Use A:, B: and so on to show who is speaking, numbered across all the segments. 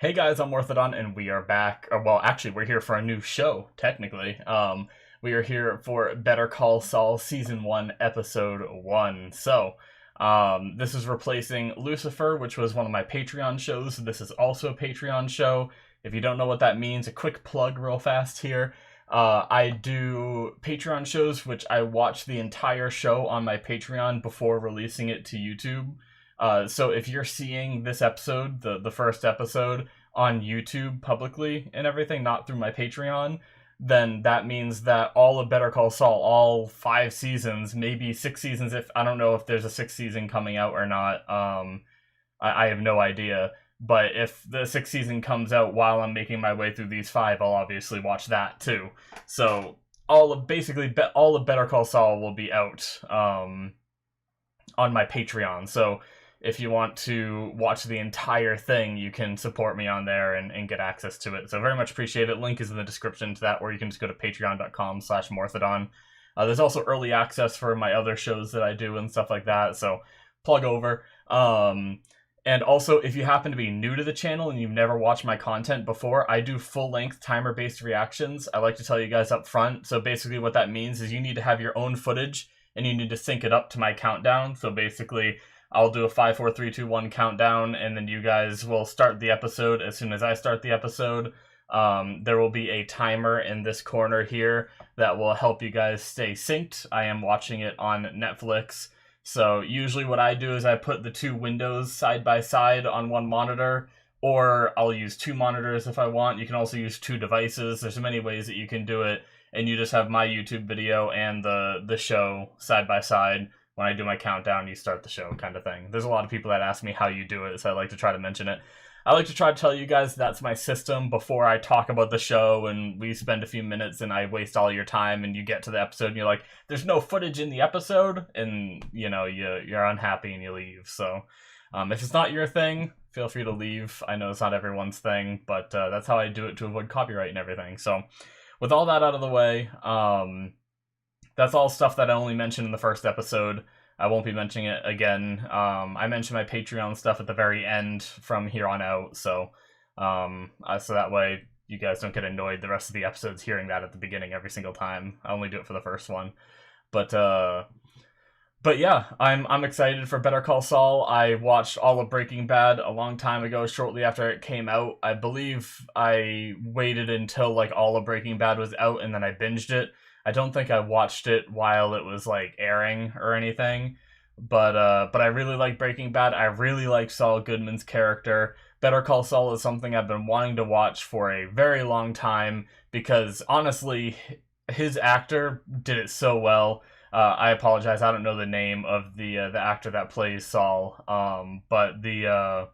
A: Hey guys, I'm Morthadon, and we are back. Well, actually, we're here for a new show, technically. We are here for Better Call Saul Season 1, Episode 1. This is replacing Lucifer, which was one of my Patreon shows. This is also a Patreon show. If you don't know what that means, a quick plug real fast here. I do Patreon shows, which I watch the entire show on my Patreon before releasing it to YouTube. So if you're seeing this episode, the first episode, on YouTube publicly and everything, not through my Patreon, then that means that all of Better Call Saul, all 5 seasons, maybe 6 seasons, if I don't know if there's a 6th season coming out or not. I have no idea. But if the 6th season comes out while I'm making my way through these 5, I'll obviously watch that too. So all of Better Call Saul will be out on my Patreon. So if you want to watch the entire thing, you can support me on there and get access to it. So very much appreciate it. Link is in the description to that, or you can just go to patreon.com/Morthadon. There's also early access for my other shows that I do and stuff like that. So plug over. And also, if you happen to be new to the channel and you've never watched my content before, I do full-length timer-based reactions. I like to tell you guys up front. So basically what that means is you need to have your own footage and you need to sync it up to my countdown. So basically, I'll do a 5, 4, 3, 2, 1 countdown, and then you guys will start the episode as soon as I start the episode. There will be a timer in this corner here that will help you guys stay synced. I am watching it on Netflix. So usually what I do is I put the 2 windows side by side on one monitor, or I'll use 2 monitors if I want. You can also use 2 devices. There's many ways that you can do it, and you just have my YouTube video and the show side by side. When I do my countdown, you start the show kind of thing. There's a lot of people that ask me how you do it, so I like to try to mention it. I like to try to tell you guys that's my system before I talk about the show and we spend a few minutes and I waste all your time and you get to the episode and you're like, there's no footage in the episode, and you know, you're unhappy and you leave. So if it's not your thing, feel free to leave. I know it's not everyone's thing, but that's how I do it to avoid copyright and everything. So with all that out of the way, that's all stuff that I only mentioned in the first episode. I won't be mentioning it again. I mentioned my Patreon stuff at the very end from here on out, so that way you guys don't get annoyed the rest of the episodes hearing that at the beginning every single time. I only do it for the first one. But yeah, I'm excited for Better Call Saul. I watched all of Breaking Bad a long time ago, shortly after it came out. I believe I waited until like all of Breaking Bad was out and then I binged it. I don't think I watched it while it was like airing or anything, but I really like Breaking Bad. I really like Saul Goodman's character. Better Call Saul is something I've been wanting to watch for a very long time because honestly, his actor did it so well. I apologize, I don't know the name of the actor that plays Saul, but the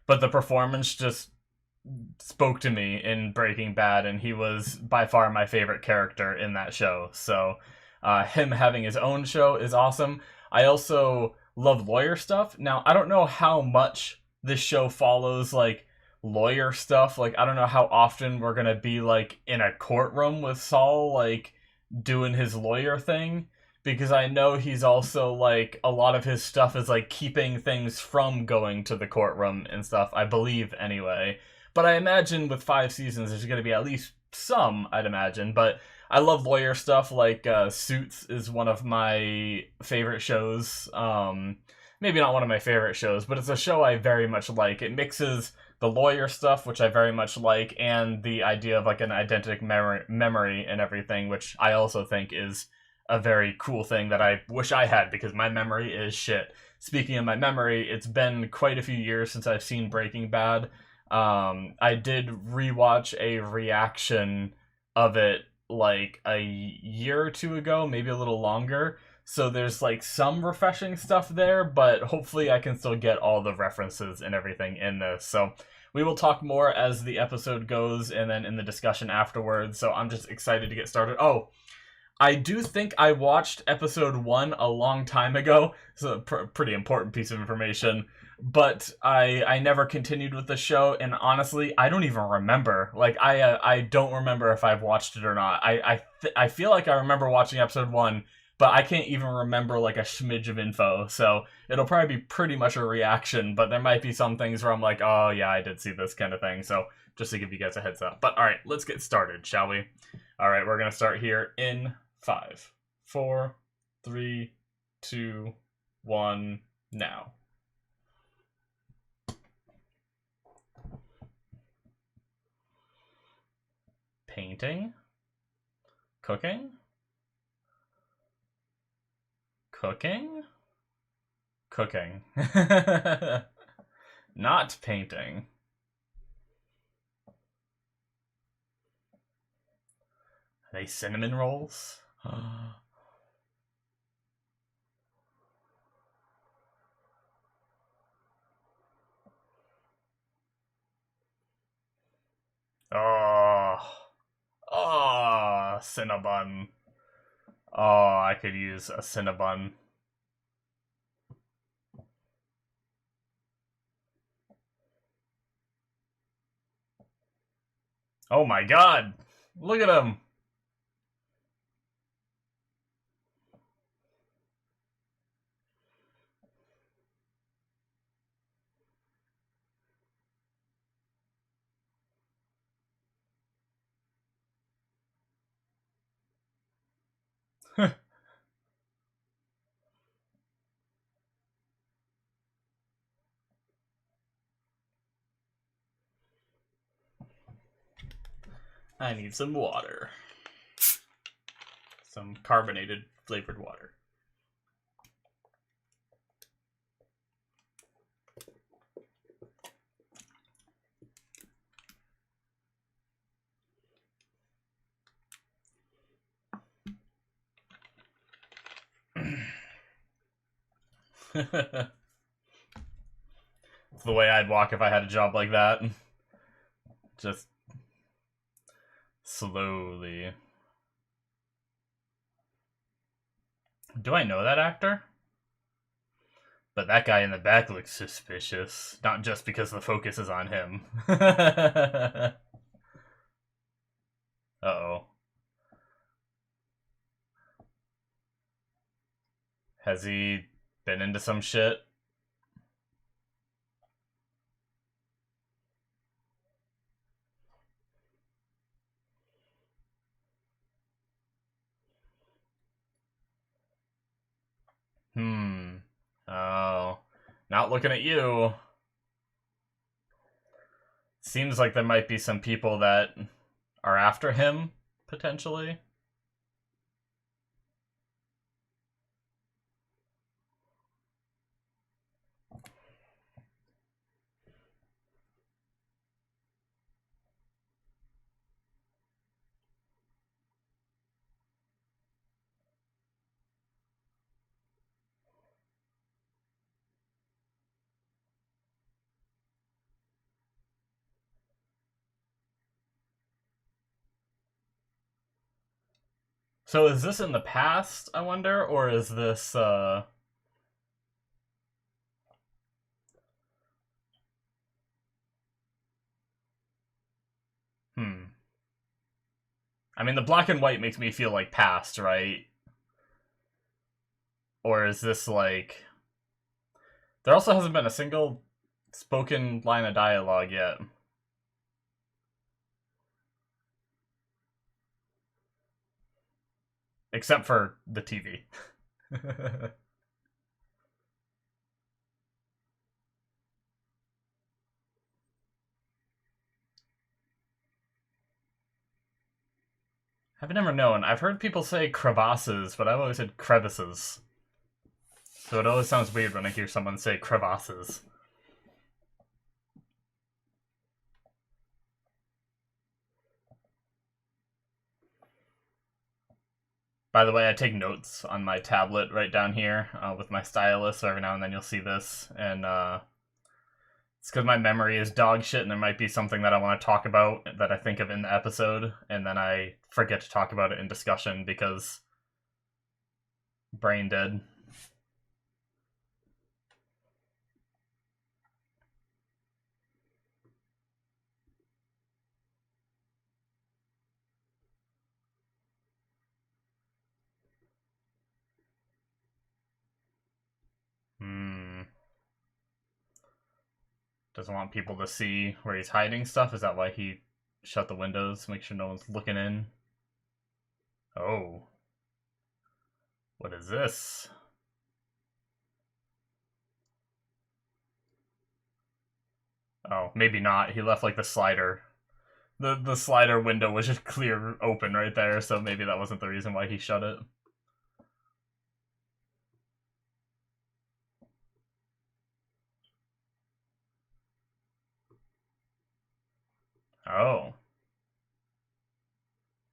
A: performance just spoke to me in Breaking Bad, and he was by far my favorite character in that show. So him having his own show is awesome. I also love lawyer stuff. Now, I don't know how much this show follows like lawyer stuff. Like, I don't know how often we're gonna be like in a courtroom with Saul, like doing his lawyer thing, because I know he's also like, a lot of his stuff is like keeping things from going to the courtroom and stuff, I believe anyway. But I imagine with 5 seasons, there's going to be at least some, I'd imagine. But I love lawyer stuff, like Suits is one of my favorite shows. Maybe not one of my favorite shows, but it's a show I very much like. It mixes the lawyer stuff, which I very much like, and the idea of like an eidetic memory and everything, which I also think is a very cool thing that I wish I had, because my memory is shit. Speaking of my memory, it's been quite a few years since I've seen Breaking Bad. I did rewatch a reaction of it like a year or 2 ago, maybe a little longer. So there's like some refreshing stuff there, but hopefully I can still get all the references and everything in this. So we will talk more as the episode goes and then in the discussion afterwards. So I'm just excited to get started. Oh, I do think I watched episode 1 a long time ago. It's a pretty important piece of information. But I never continued with the show, and honestly, I don't even remember. Like, I don't remember if I've watched it or not. I feel like I remember watching episode 1, but I can't even remember like a smidge of info, so it'll probably be pretty much a reaction, but there might be some things where I'm like, oh yeah, I did see this kind of thing, so just to give you guys a heads up. But alright, let's get started, shall we? Alright, we're gonna start here in 5, 4, 3, 2, 1, now. Painting? Cooking? Cooking? Cooking. Not painting. Are they cinnamon rolls? Oh. Oh, Cinnabon. Oh, I could use a Cinnabon. Oh my god! Look at him! I need some water. Some carbonated flavored water. It's the way I'd walk if I had a job like that. Just slowly. Do I know that actor? But that guy in the back looks suspicious. Not just because the focus is on him. Uh-oh. Has he been into some shit? Oh. Not looking at you. Seems like there might be some people that are after him, potentially. So is this in the past, I wonder? Or is this, I mean, the black and white makes me feel like past, right? Or is this like... There also hasn't been a single spoken line of dialogue yet. Except for the TV. I've never known. I've heard people say crevasses, but I've always said crevices. So it always sounds weird when I hear someone say crevasses. By the way, I take notes on my tablet right down here with my stylus, so every now and then you'll see this. And it's because my memory is dog shit, and there might be something that I want to talk about that I think of in the episode, and then I forget to talk about it in discussion because brain dead. Doesn't want people to see where he's hiding stuff? Is that why he shut the windows? Make sure no one's looking in? Oh. What is this? Oh, maybe not. He left like the slider. The slider window was just clear open right there, so maybe that wasn't the reason why he shut it. Oh.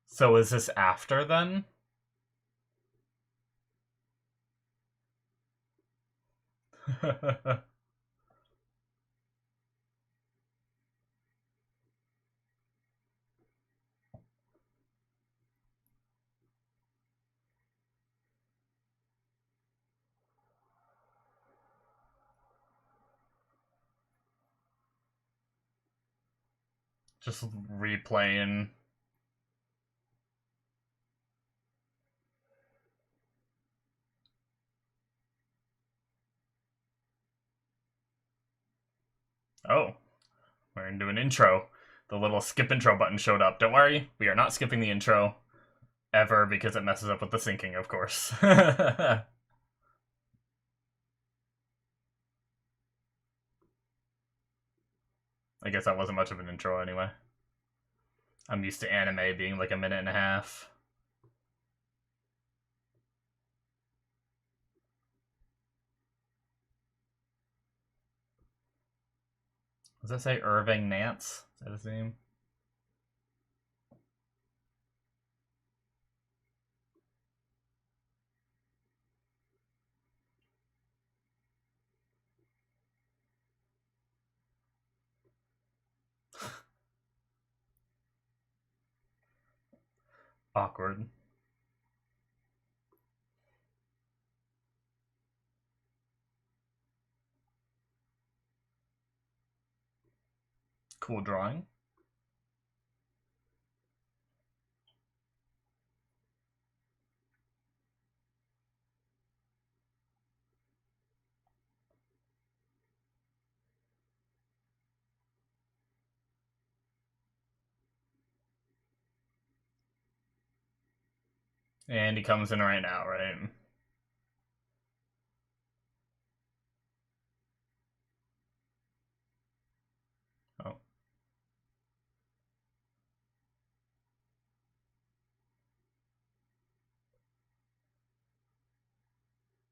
A: So is this after then? Just replaying. Oh, we're into an intro. The little skip intro button showed up. Don't worry, we are not skipping the intro. Ever, because it messes up with the syncing, of course. I guess that wasn't much of an intro anyway. I'm used to anime being like a minute and a half. Does that say Irving Nance? Is that his name? Awkward. Cool drawing. And he comes in right now, right? Oh.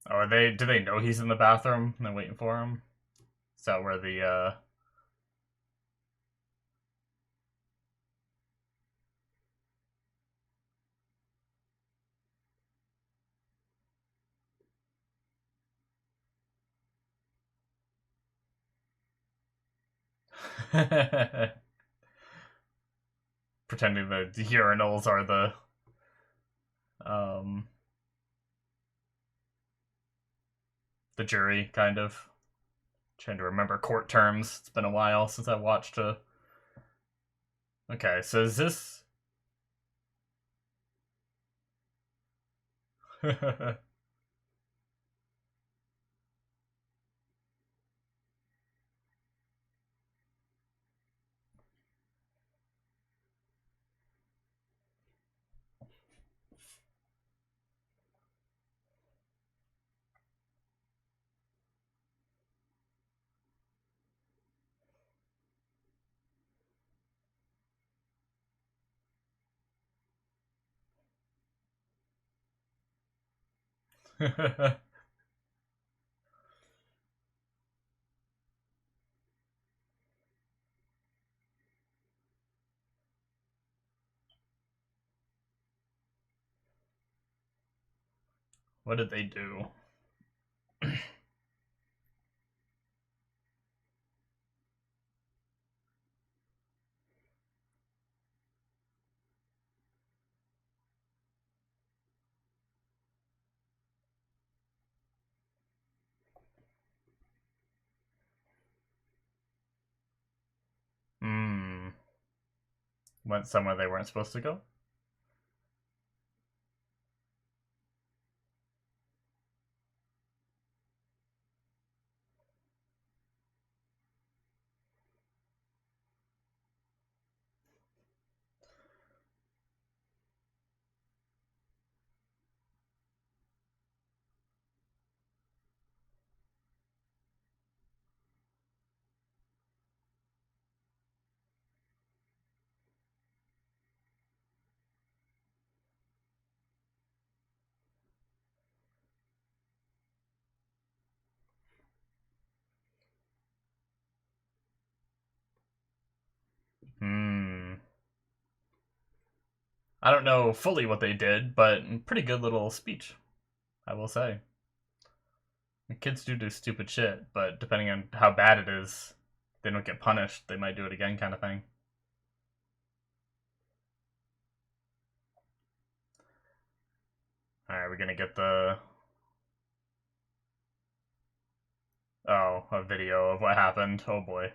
A: Oh, are they? Do they know he's in the bathroom and they're waiting for him? Is that where the pretending the urinals are um the jury, kind of. Trying to remember court terms. It's been a while since I watched a. Okay, so is this? What did they do? Hmm. Went somewhere they weren't supposed to go? Hmm. I don't know fully what they did, but pretty good little speech, I will say. Kids do stupid shit, but depending on how bad it is, they don't get punished. They might do it again, kind of thing. All right, we're gonna get the a video of what happened. Oh boy.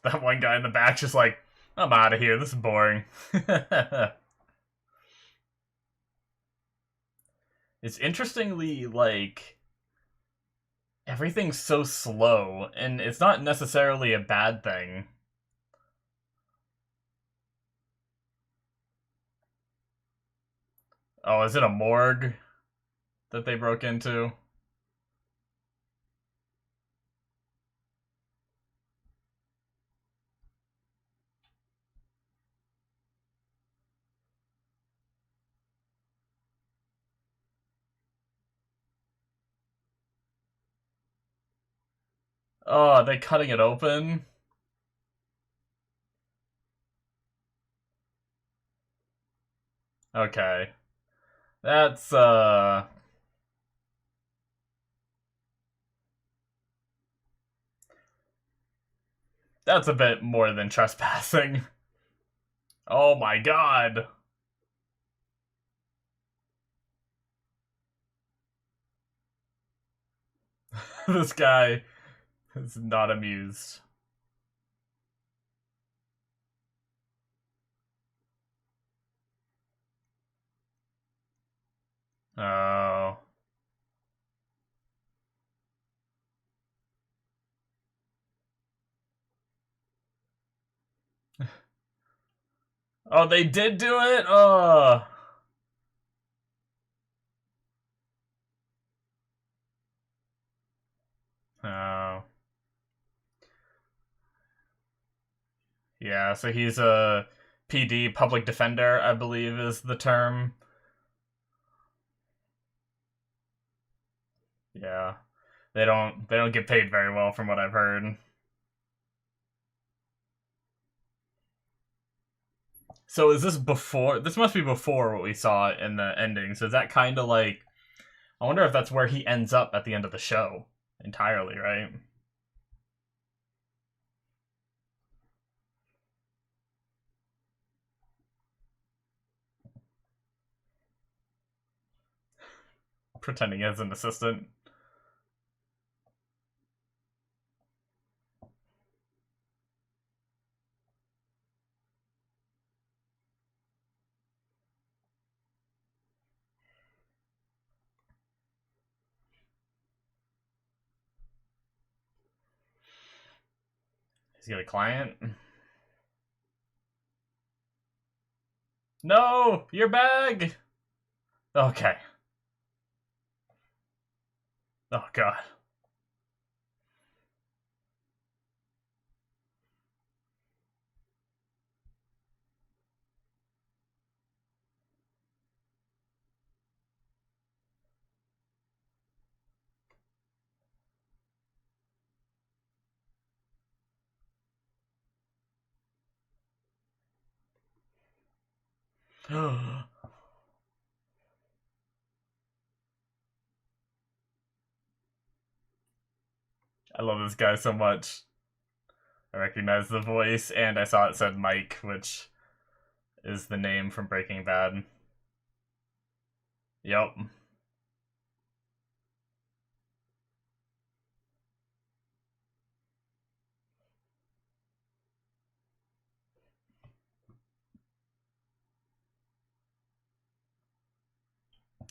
A: That one guy in the back just like, I'm out of here. This is boring. It's interestingly like everything's so slow, and it's not necessarily a bad thing. Oh, is it a morgue that they broke into? Oh, are they cutting it open? Okay. That's that's a bit more than trespassing. Oh my god. This guy is not amused. Oh. Oh, they did do it? Oh. Oh. Yeah, so he's a PD, public defender, I believe is the term. Yeah. They don't get paid very well from what I've heard. So is this before? This must be before what we saw in the ending. So is that kind of like? I wonder if that's where he ends up at the end of the show entirely, right? Pretending as an assistant. He's got a client. No, your bag. Okay. Oh god. I love this guy so much. I recognize the voice, and I saw it said Mike, which is the name from Breaking Bad. Yep.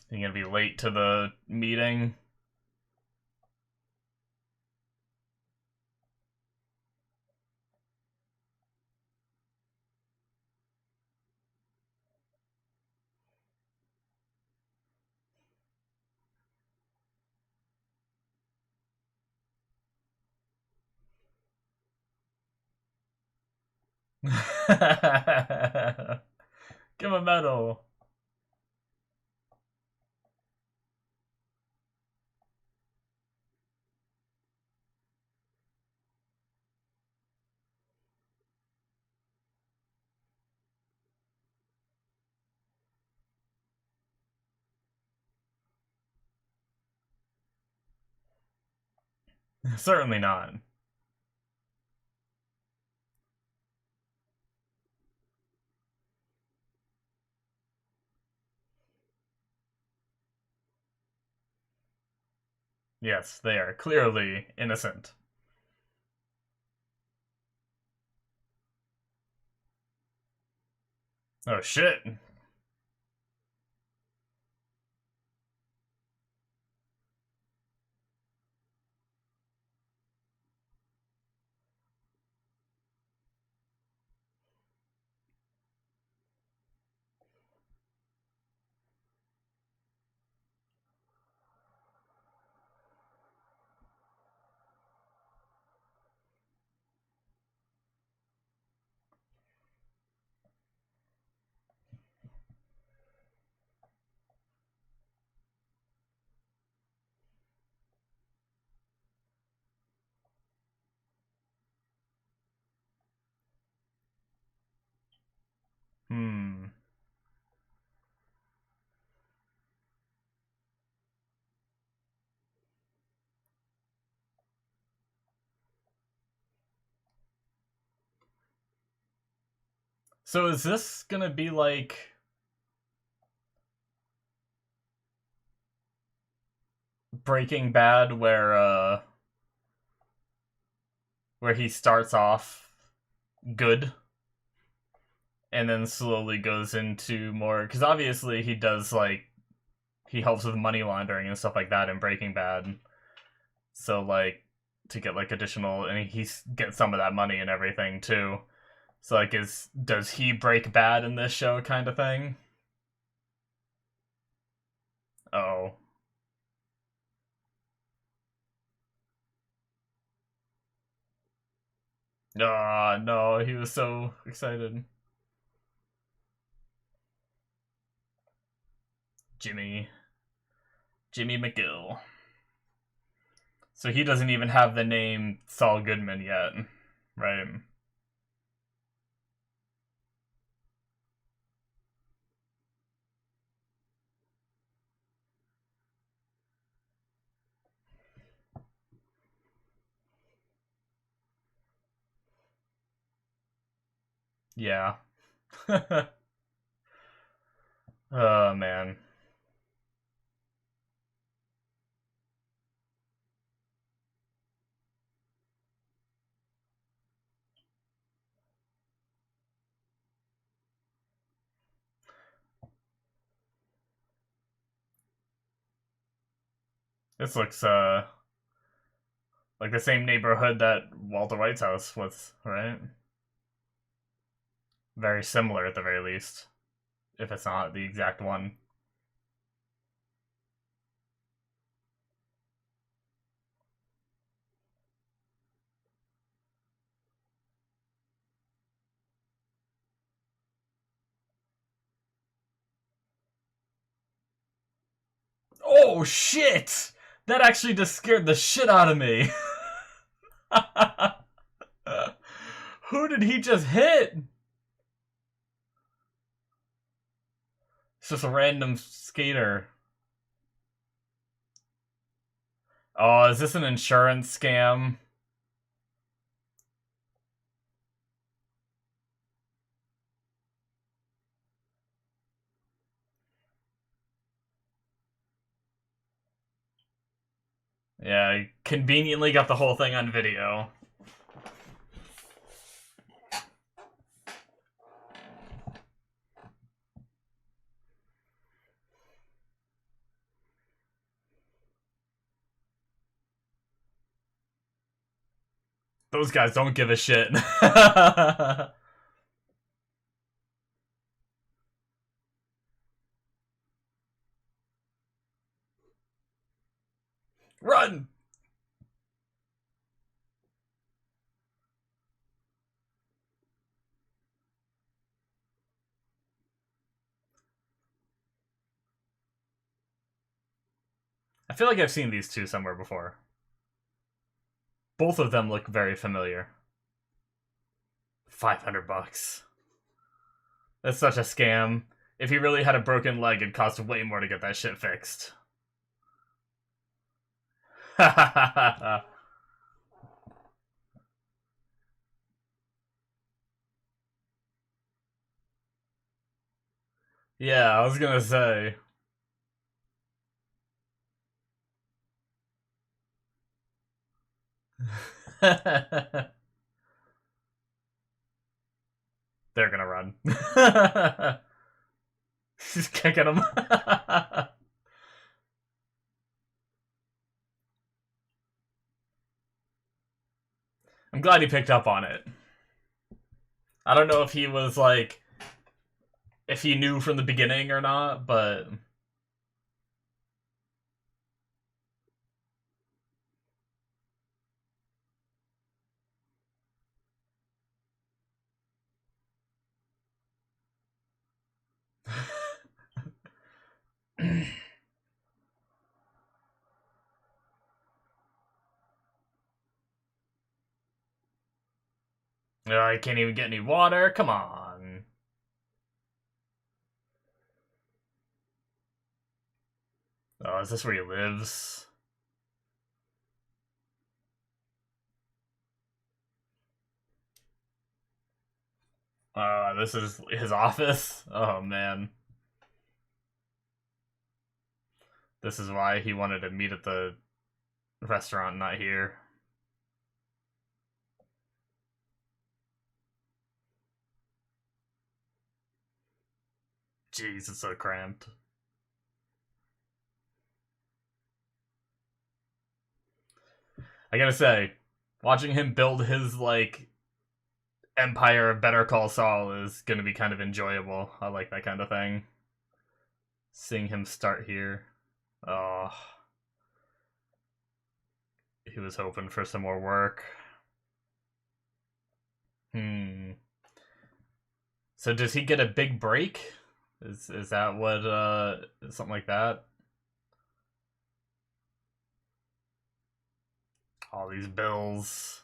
A: You gonna be late to the meeting? Give him a medal. Certainly not. Yes, they are clearly innocent. Oh shit. Hmm. So is this gonna be like Breaking Bad where he starts off good and then slowly goes into more, because obviously he does like he helps with money laundering and stuff like that in Breaking Bad. So like to get like additional, and he gets some of that money and everything too. So like does he break bad in this show kind of thing? Oh. Ah, no, he was so excited. Jimmy. Jimmy McGill. So he doesn't even have the name Saul Goodman yet, right? Yeah. Oh, man. This looks, like the same neighborhood that Walter White's house was, right? Very similar at the very least, if it's not the exact one. Oh, shit! That actually just scared the shit out of me. Who did he just hit? It's just a random skater. Oh, is this an insurance scam? Yeah, I conveniently got the whole thing on video. Those guys don't give a shit. Run! I feel like I've seen these two somewhere before. Both of them look very familiar. $500. That's such a scam. If he really had a broken leg, it'd cost way more to get that shit fixed. Yeah, I was gonna say. They're gonna run. She's kicking him. I'm glad he picked up on it. I don't know if he was like, if he knew from the beginning or not, but I can't even get any water. Come on. Oh, is this where he lives? This is his office? Oh, man. This is why he wanted to meet at the restaurant, not here. Jeez, it's so cramped. I gotta say, watching him build his, like, empire of Better Call Saul is gonna be kind of enjoyable. I like that kind of thing. Seeing him start here. Oh, he was hoping for some more work. Hmm. So does he get a big break? Is that what something like that? All these bills.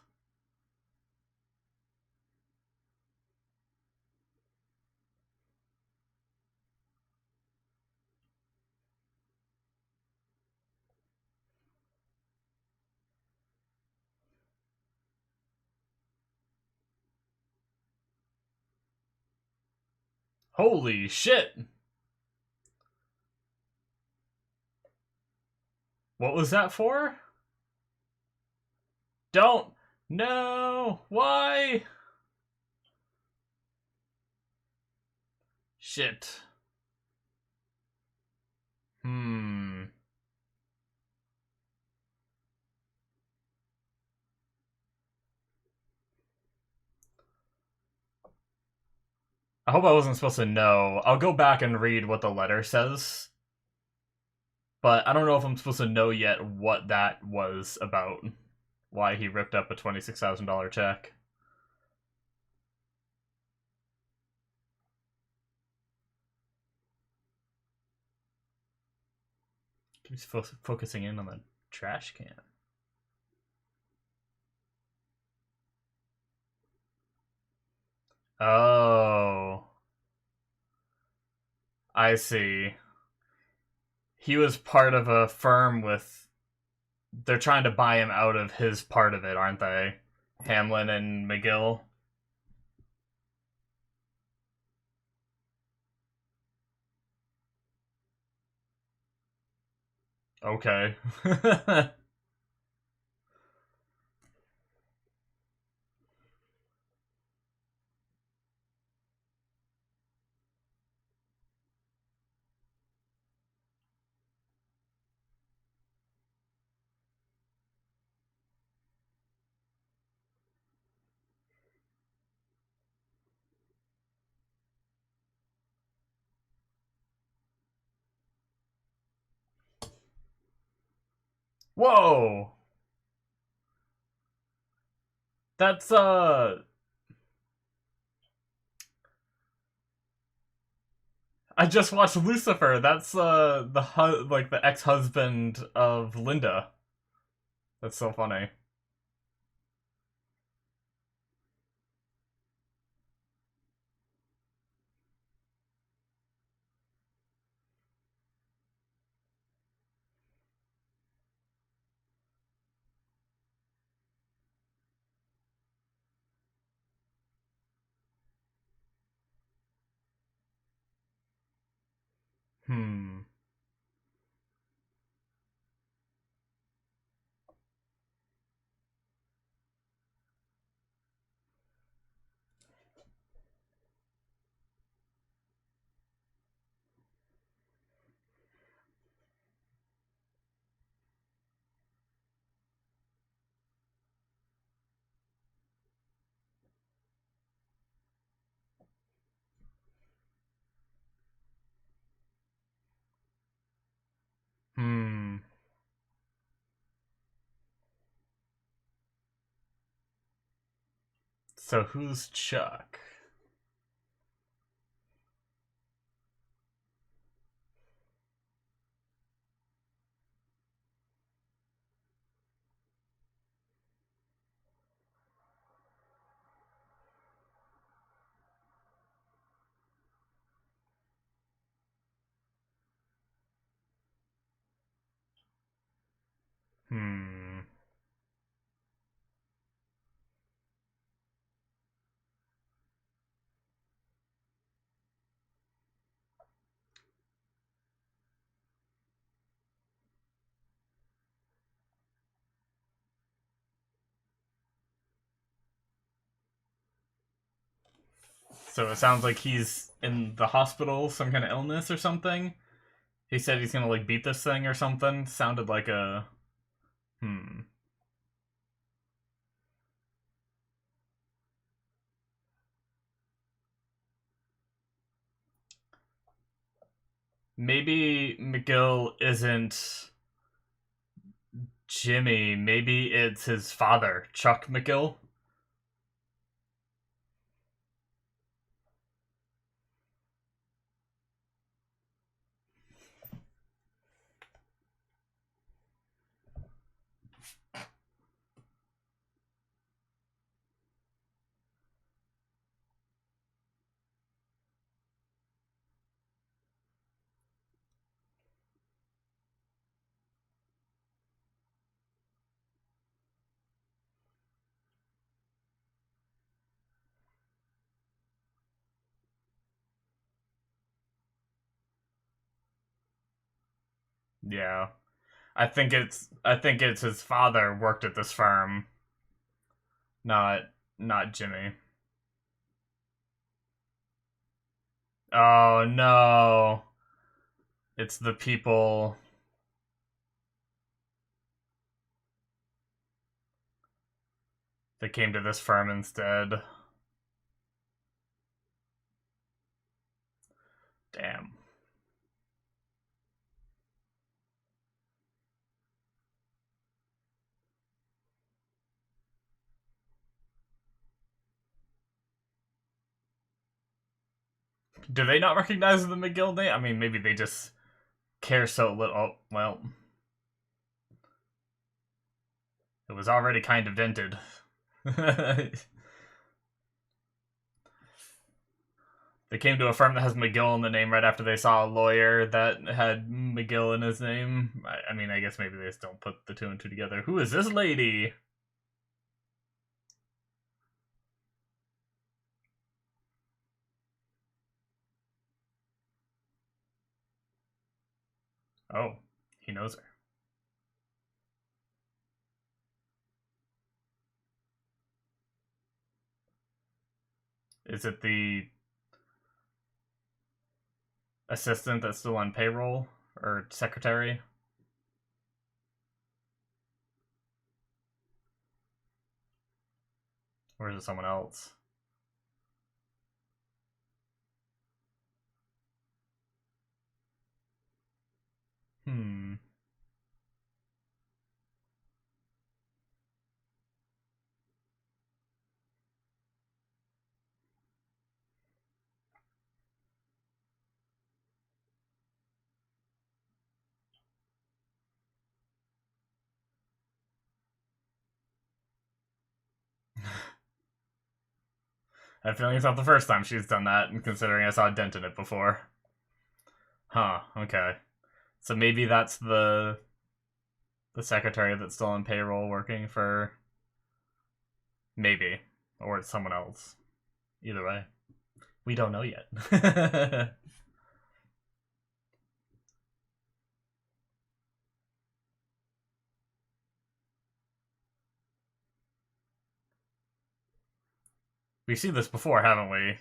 A: Holy shit! What was that for? Don't. No. Why? Shit. Hmm. I hope I wasn't supposed to know. I'll go back and read what the letter says, but I don't know if I'm supposed to know yet what that was about. Why he ripped up a $26,000 check. He's focusing in on the trash can. Oh, I see. He was part of a firm with. They're trying to buy him out of his part of it, aren't they? Hamlin and McGill. Okay. Whoa! That's I just watched Lucifer. That's like the ex-husband of Linda. That's so funny. Hmm. Hmm. So who's Chuck? Hmm. So it sounds like he's in the hospital, some kind of illness or something. He said he's gonna like beat this thing or something. Sounded like a hmm. Maybe McGill isn't Jimmy. Maybe it's his father, Chuck McGill. Yeah. I think it's his father worked at this firm, not not Jimmy. Oh no. It's the people that came to this firm instead. Damn. Do they not recognize the McGill name? I mean, maybe they just care so little. Oh, well, it was already kind of dented. They came to a firm that has McGill in the name right after they saw a lawyer that had McGill in his name. I mean, I guess maybe they just don't put the two and two together. Who is this lady? Oh, he knows her. Is it the assistant that's still on payroll or secretary? Or is it someone else? Hmm. I have a feeling it's not the first time she's done that, considering I saw a dent in it before. Huh, okay. So maybe that's the secretary that's still on payroll working for maybe. Or it's someone else. Either way. We don't know yet. We've seen this before, haven't we?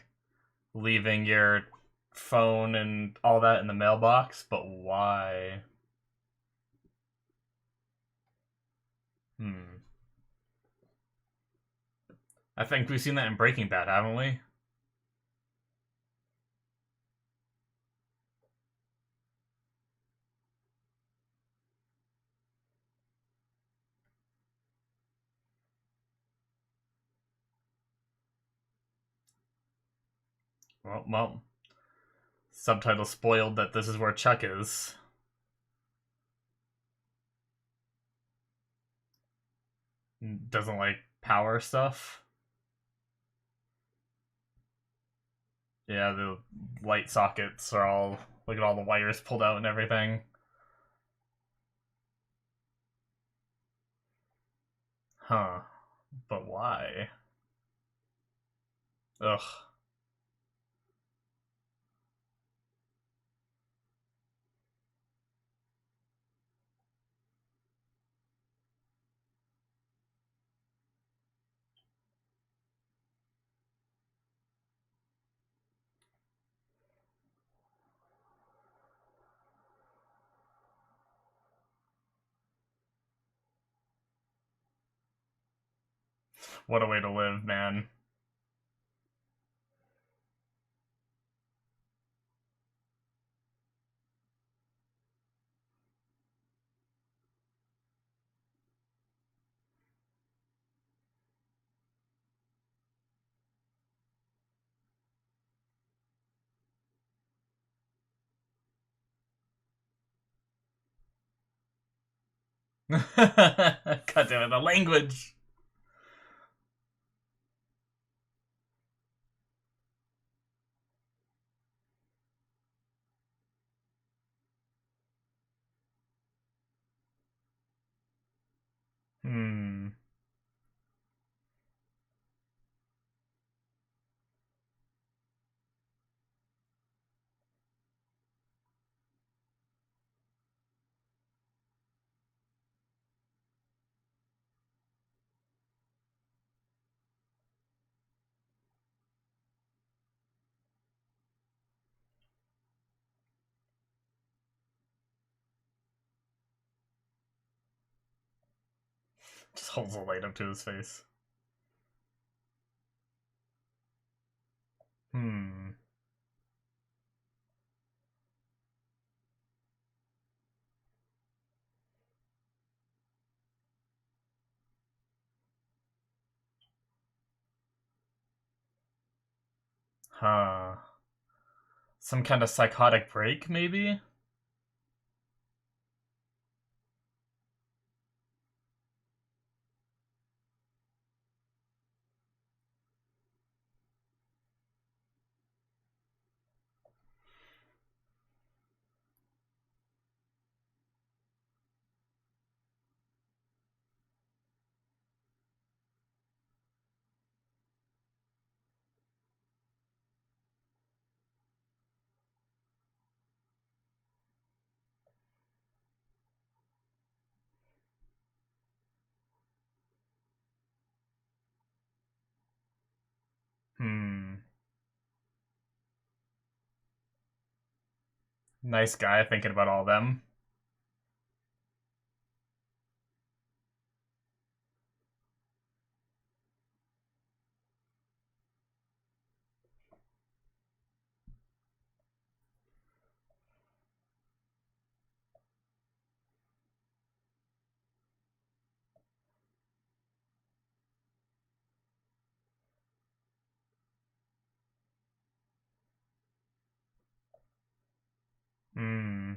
A: Leaving your phone and all that in the mailbox, but why? Hmm. I think we've seen that in Breaking Bad, haven't we? Well, subtitle spoiled that this is where Chuck is. Doesn't like power stuff. Yeah, the light sockets are all, look at all the wires pulled out and everything. Huh. But why? Ugh. What a way to live, man. God damn it, the language. Hmm. Just holds the light up to his face. Hmm. Huh. Some kind of psychotic break, maybe? Hmm. Nice guy thinking about all them. Hmm.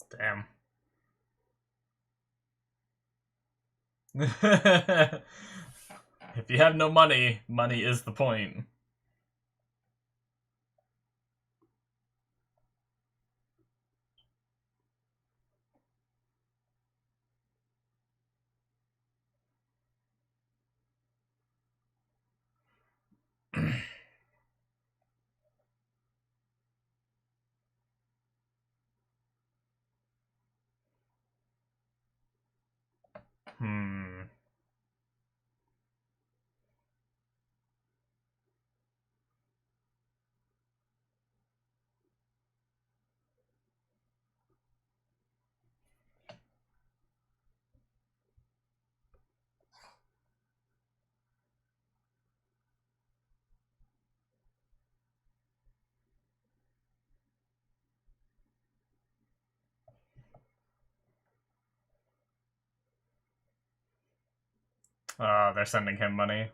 A: Damn. If you have no money, money is the point. They're sending him money.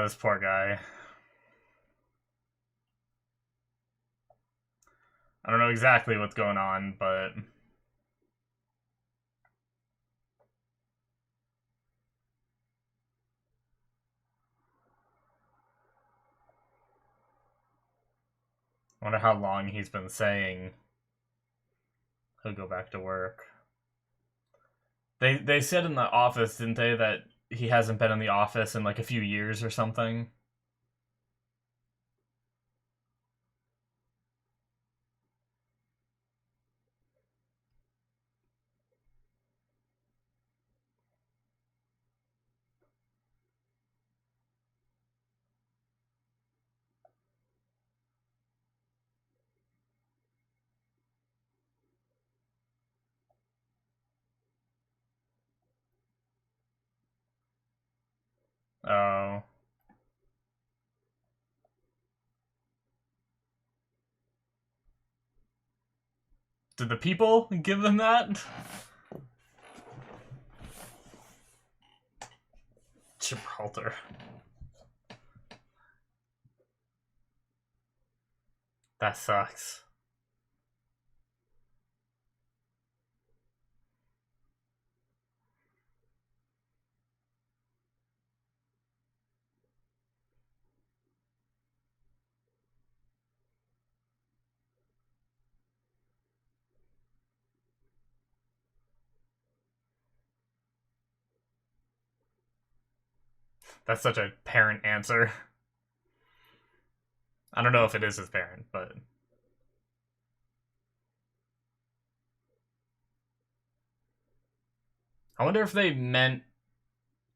A: This poor guy. I don't know exactly what's going on, but I wonder how long he's been saying he'll go back to work. They said in the office, didn't they, that he hasn't been in the office in like a few years or something? Oh. Did the people give them that? Gibraltar. That sucks. That's such a parent answer. I don't know if it is his parent, but I wonder if they meant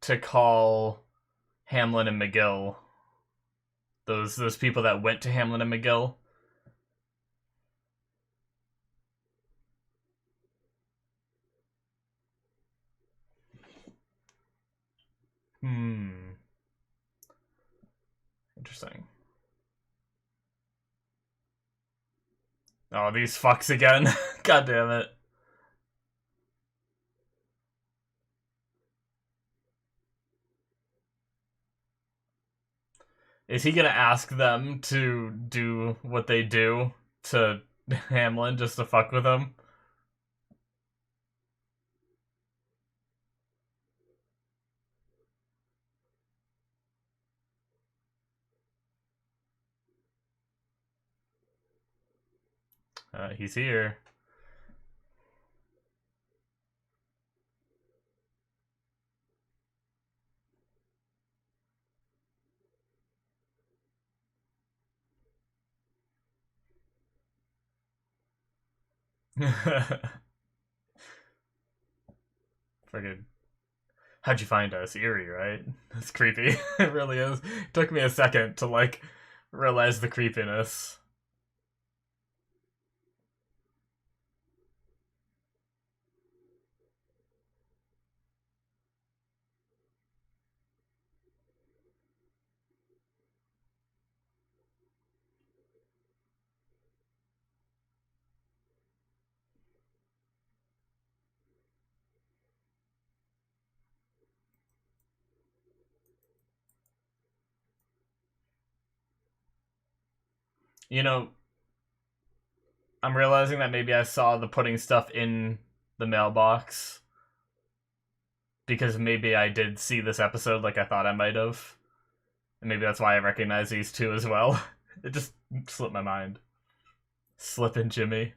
A: to call Hamlin and McGill those people that went to Hamlin and McGill. Interesting. Oh, these fucks again. God damn it. Is he gonna ask them to do what they do to Hamlin just to fuck with him? He's here. Friggin'. How'd you find us? Eerie, right? It's creepy. It really is. It took me a second to, like, realize the creepiness. You know, I'm realizing that maybe I saw the putting stuff in the mailbox because maybe I did see this episode like I thought I might have. And maybe that's why I recognize these two as well. It just slipped my mind. Slip and Jimmy.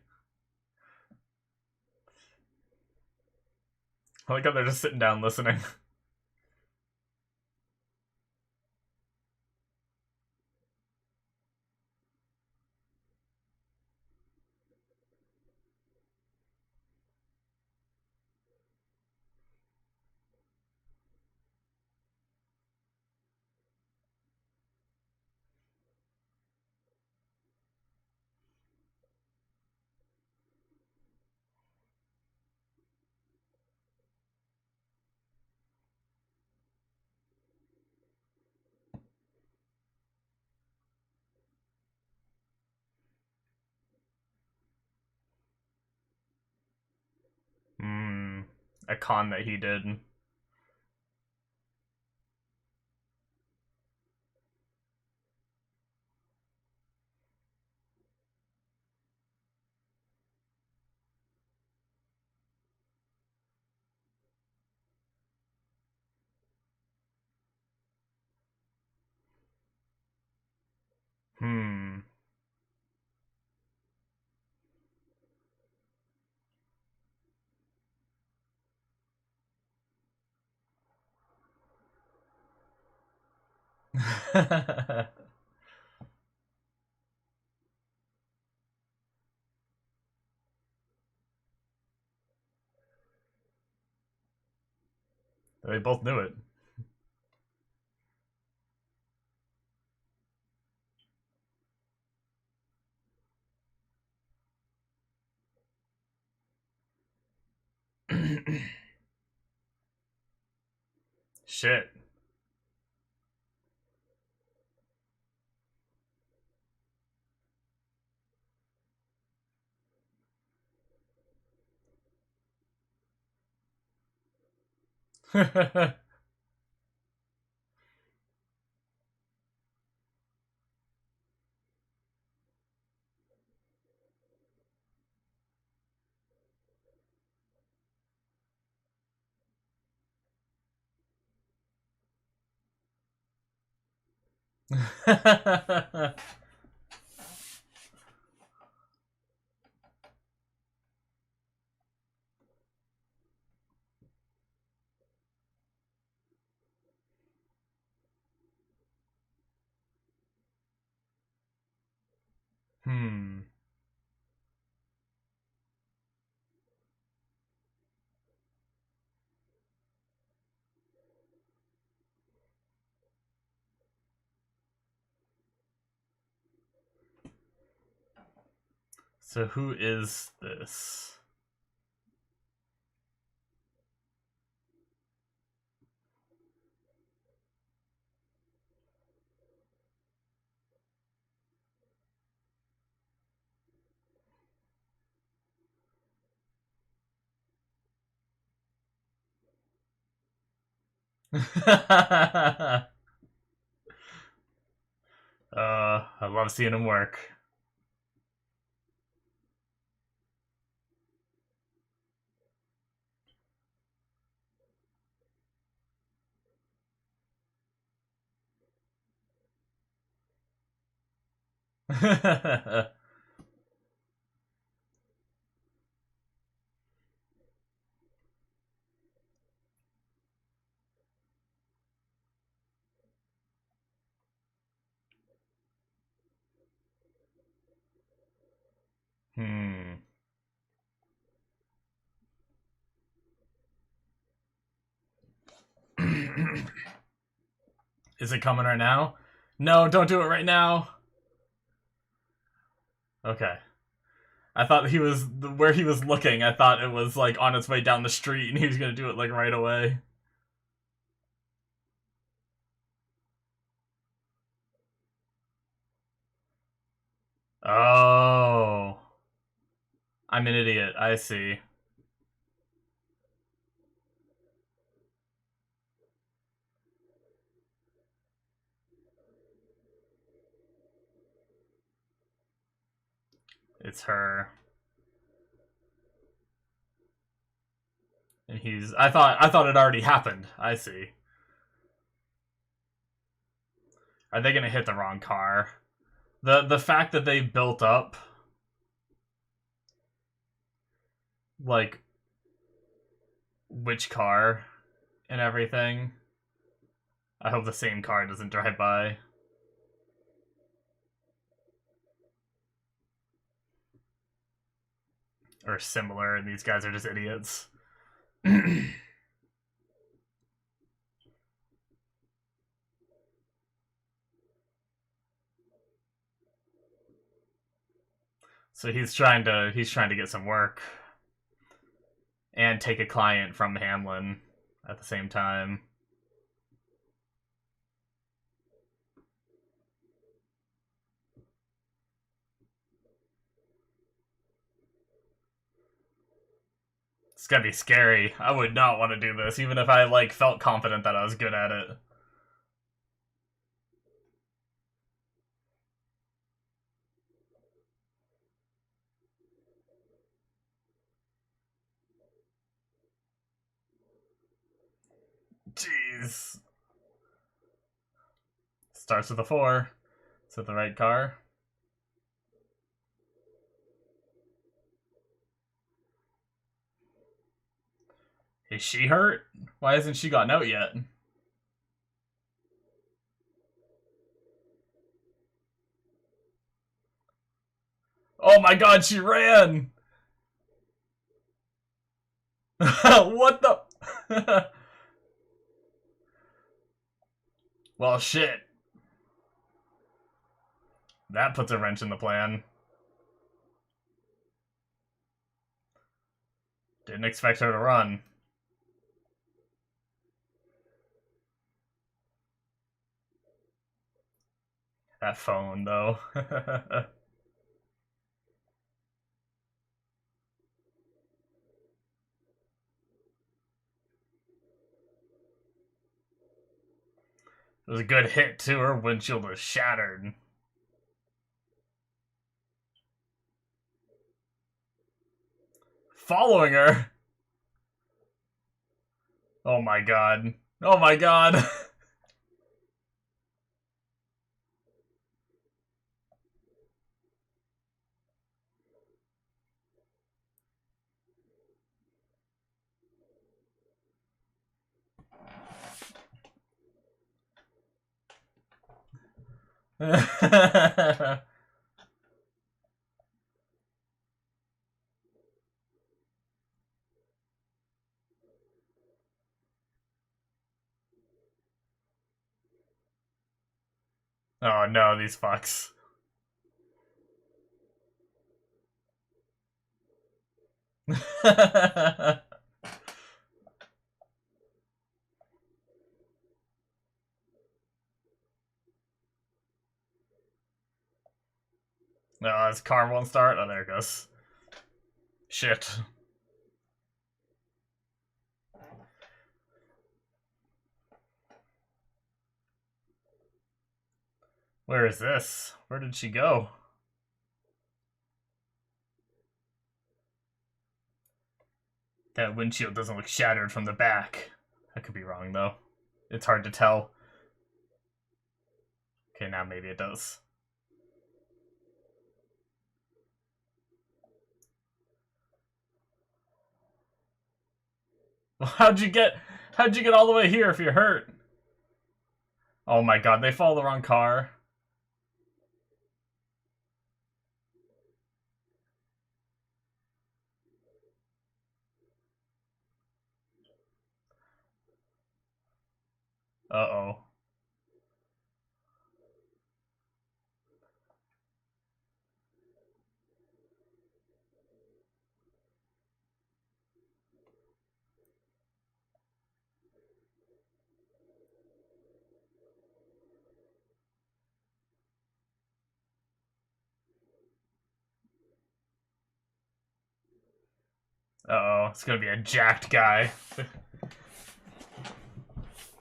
A: I like how they're just sitting down listening. A con that he did. They both knew it. Shit. So who is this? I love seeing him work. Is it coming right now? No, don't do it right now. Okay. I thought he was where he was looking. I thought it was like on its way down the street, and he was gonna do it like right away. Oh, I'm an idiot. I see. It's her. And he's... I thought it already happened. I see. Are they gonna hit the wrong car? The fact that they built up, like, which car and everything. I hope the same car doesn't drive by. Or similar, and these guys are just idiots. So he's trying to get some work and take a client from Hamlin at the same time. It's gonna be scary. I would not want to do this, even if I like felt confident that I was good at it. Jeez. Starts with a 4. Is it the right car? Is she hurt? Why hasn't she gotten out yet? Oh my god, she ran! What the? Well, shit. That puts a wrench in the plan. Didn't expect her to run. That phone, though. It was a good hit, too. Her windshield was shattered. Following her? Oh my god. Oh my god. Oh no, these fucks. No, his car won't start. Oh, there it goes. Shit. Where is this? Where did she go? That windshield doesn't look shattered from the back. I could be wrong, though. It's hard to tell. Okay, now maybe it does. Well, how'd you get all the way here if you're hurt? Oh my god, they follow the wrong car. Uh-oh. Uh-oh, it's gonna be a jacked guy.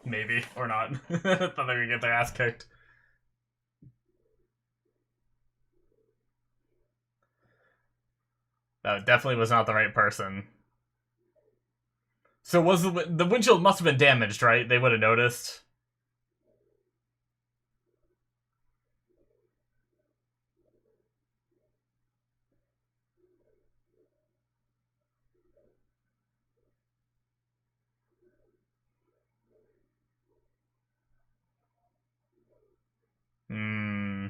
A: Maybe, or not. Thought they were gonna get their ass kicked. That definitely was not the right person. So was the windshield must have been damaged, right? They would have noticed. Hmm.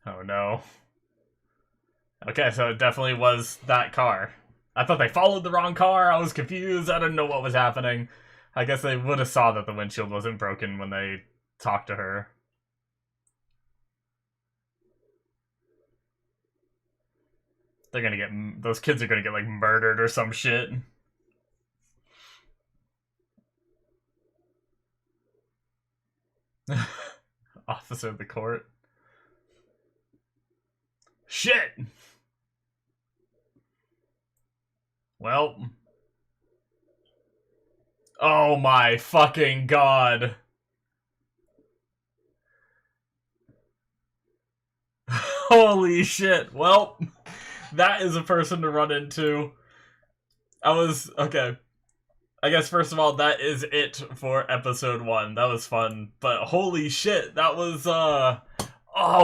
A: Oh no. Okay, so it definitely was that car. I thought they followed the wrong car. I was confused. I didn't know what was happening. I guess they would have saw that the windshield wasn't broken when they talked to her. They're gonna get those kids are gonna get like murdered or some shit. Officer of the court. Shit. Well. Oh my fucking god. Holy shit. Well, that is a person to run into. Okay. I guess first of all, that is it for episode 1. That was fun. But holy shit, that was oh,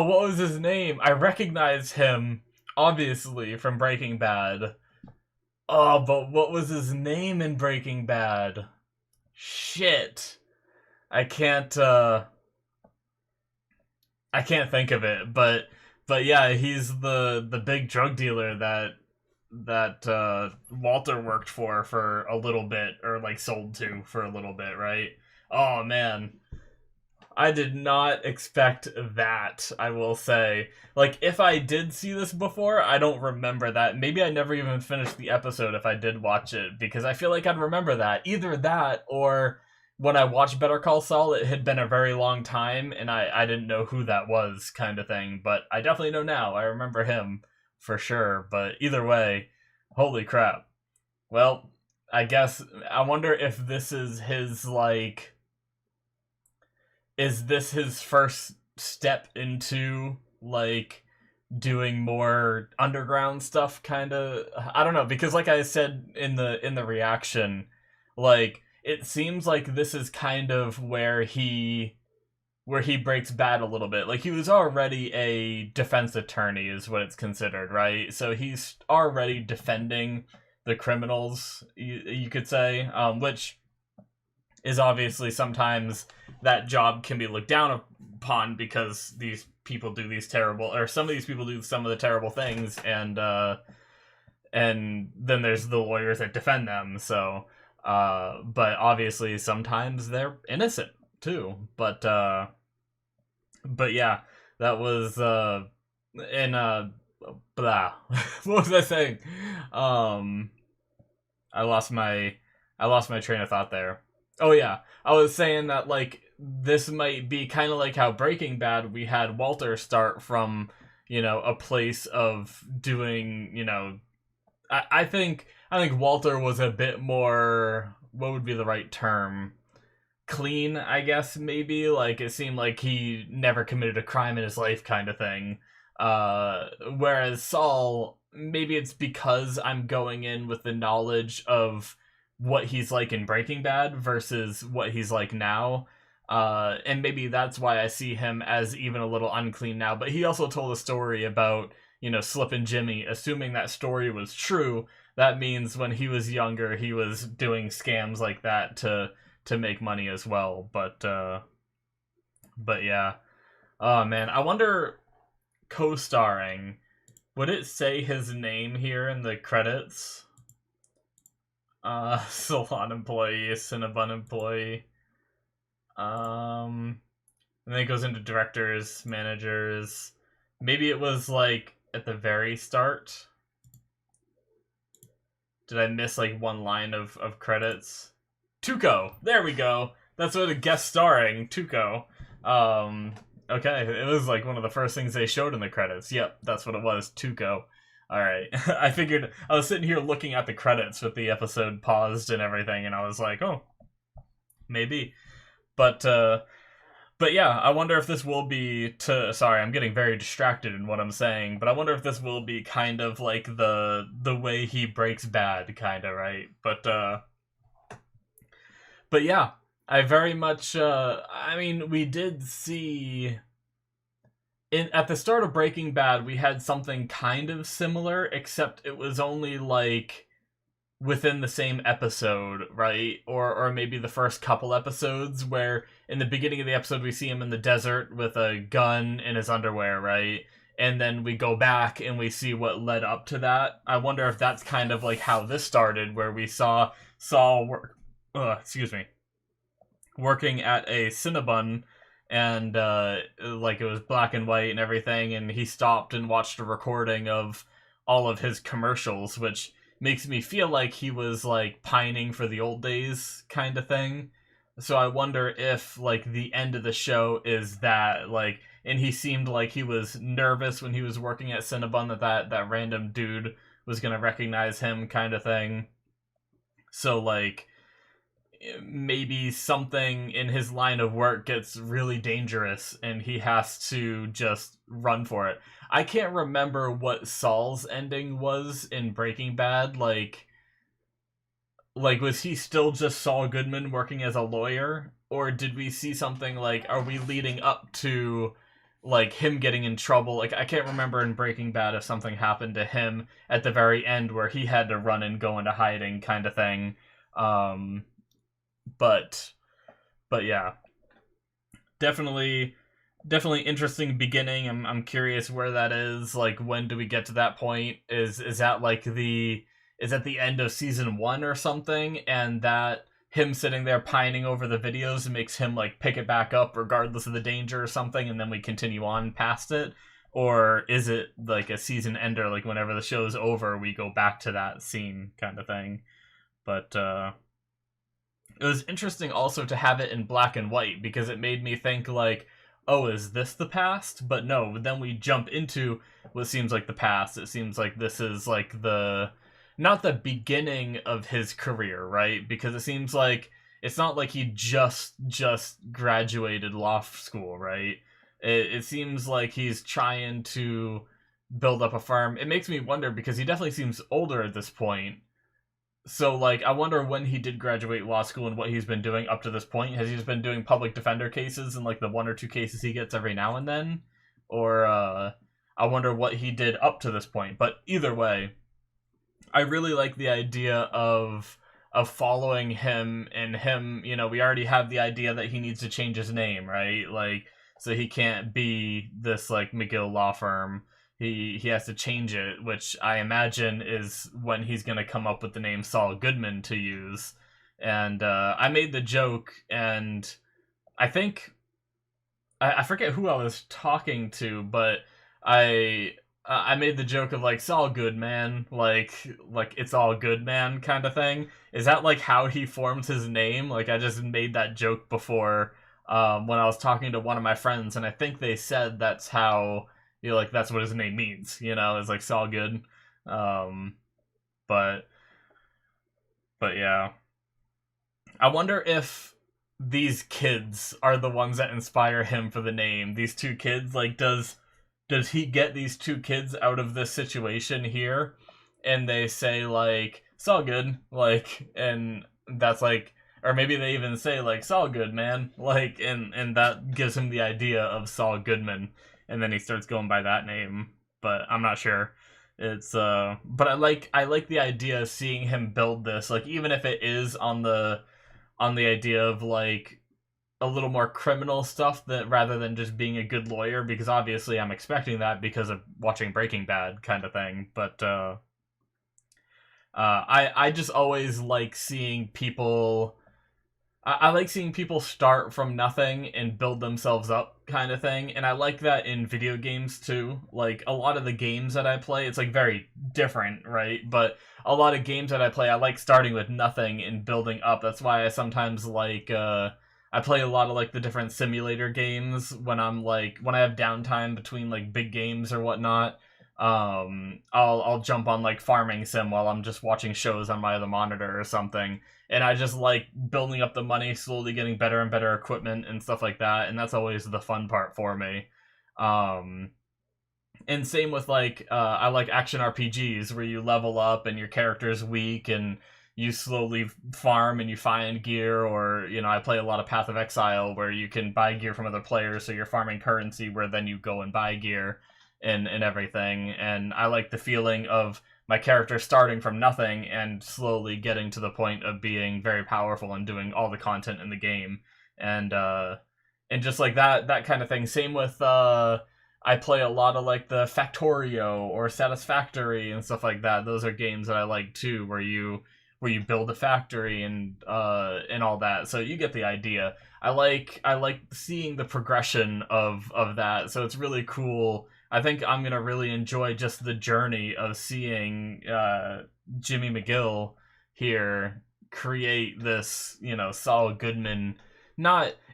A: what was his name? I recognize him, obviously, from Breaking Bad. Oh, but what was his name in Breaking Bad? Shit. I can't think of it, but yeah, he's the big drug dealer that Walter worked for a little bit, or like sold to for a little bit, right? Oh man, I did not expect that, I will say. Like, if I did see this before, I don't remember that. Maybe I never even finished the episode if I did watch it, because I feel like I'd remember that. Either that, or when I watched Better Call Saul, it had been a very long time, and I didn't know who that was, kind of thing. But I definitely know now. I remember him, for sure. But either way, holy crap. Well, I guess, I wonder if this is his, like... Is this his first step into, like, doing more underground stuff, kind of? I don't know, because like I said in the reaction, like, it seems like this is kind of where he breaks bad a little bit. Like, he was already a defense attorney is what it's considered, right? So he's already defending the criminals, you could say, which is obviously sometimes that job can be looked down upon because these people do these terrible, or some of these people do some of the terrible things, and then there's the lawyers that defend them. So, but obviously sometimes they're innocent too. But yeah, that was blah. What was I saying? I lost my train of thought there. Oh yeah, I was saying that, like, this might be kind of like how Breaking Bad, we had Walter start from, a place of doing, I think Walter was a bit more, what would be the right term? Clean, I guess, maybe. Like, it seemed like he never committed a crime in his life, kind of thing. Whereas Saul, maybe it's because I'm going in with the knowledge of what he's like in Breaking Bad versus what he's like now. And maybe that's why I see him as even a little unclean now. But he also told a story about, Slippin' Jimmy. Assuming that story was true, that means when he was younger, he was doing scams like that to make money as well. But yeah. Oh man, I wonder, co-starring, would it say his name here in the credits? Salon employee, Cinnabon employee. And then it goes into directors, managers. Maybe it was like at the very start. Did I miss like one line of credits? Tuco. There we go. That's what a guest starring, Tuco. Okay, it was like one of the first things they showed in the credits. Yep, that's what it was, Tuco. Alright, I figured, I was sitting here looking at the credits with the episode paused and everything, and I was like, oh, maybe. But, But yeah, I wonder if this will be sorry, I'm getting very distracted in what I'm saying, but I wonder if this will be kind of like the way he breaks bad, kind of, right? But yeah, I very much I mean, we did see at the start of Breaking Bad, we had something kind of similar, except it was only like within the same episode, right? Or maybe the first couple episodes, where in the beginning of the episode we see him in the desert with a gun in his underwear, right? And then we go back and we see what led up to that. I wonder if that's kind of like how this started, where we saw Saul working at a Cinnabon, and like it was black and white and everything, and he stopped and watched a recording of all of his commercials, which makes me feel like he was like pining for the old days kind of thing. So I wonder if like the end of the show is that, like, and he seemed like he was nervous when he was working at Cinnabon that random dude was gonna recognize him kind of thing. So like maybe something in his line of work gets really dangerous and he has to just run for it. I can't remember what Saul's ending was in Breaking Bad. Like was he still just Saul Goodman working as a lawyer, or did we see something like, are we leading up to like him getting in trouble? Like I can't remember in Breaking Bad if something happened to him at the very end where he had to run and go into hiding kind of thing. But yeah, definitely interesting beginning. I'm curious where that is. Like, when do we get to that point? Is that like is at the end of season 1 or something, and that him sitting there pining over the videos makes him like pick it back up regardless of the danger or something, and then we continue on past it? Or is it like a season ender, like whenever the show's over we go back to that scene kind of thing? But it was interesting also to have it in black and white, because it made me think like, oh, is this the past? But no, then we jump into what seems like the past. It seems like this is like not the beginning of his career, right? Because it seems like it's not like he just graduated law school, right? It seems like he's trying to build up a firm. It makes me wonder, because he definitely seems older at this point. So, like, I wonder when he did graduate law school and what he's been doing up to this point. Has he just been doing public defender cases and, like, the 1 or 2 cases he gets every now and then? Or, I wonder what he did up to this point. But either way, I really like the idea of following him, and him, you know, we already have the idea that he needs to change his name, right? Like, so he can't be this, like, McGill law firm. He has to change it, which I imagine is when he's going to come up with the name Saul Goodman to use. And I made the joke, and I think I forget who I was talking to, but I made the joke of like, Saul Goodman, like it's all good, man, kind of thing. Is that like how he forms his name? Like, I just made that joke before when I was talking to one of my friends, and I think they said that's how, you know, like that's what his name means, you know, is like Saul Good. But yeah, I wonder if these kids are the ones that inspire him for the name. These 2 kids, like, does he get these 2 kids out of this situation here, and they say like Saul Good, like, and that's like, or maybe they even say like Saul Good, man, like, and that gives him the idea of Saul Goodman, and then he starts going by that name. But I'm not sure. It's but I like the idea of seeing him build this, like, even if it is on the idea of like a little more criminal stuff, that rather than just being a good lawyer, because obviously I'm expecting that because of watching Breaking Bad kind of thing. But I just always like seeing people. I like seeing people start from nothing and build themselves up kind of thing. And I like that in video games too. Like, a lot of the games that I play, it's like very different, right? But a lot of games that I play, I like starting with nothing and building up. That's why I sometimes like, I play a lot of like the different simulator games when I have downtime between like big games or whatnot. I'll jump on like farming sim while I'm just watching shows on my other monitor or something, and I just like building up the money, slowly getting better and better equipment and stuff like that, and that's always the fun part for me. Um, and same with like I like action RPGs where you level up and your character's weak and you slowly farm and you find gear, or I play a lot of Path of Exile where you can buy gear from other players, so you're farming currency where then you go and buy gear and everything. And I like the feeling of my character starting from nothing and slowly getting to the point of being very powerful and doing all the content in the game. And just like that kind of thing. Same with I play a lot of like the Factorio or Satisfactory and stuff like that. Those are games that I like too, where you build a factory and all that. So you get the idea. I like seeing the progression of that. So it's really cool. I think I'm gonna really enjoy just the journey of seeing Jimmy McGill here create this, Saul Goodman.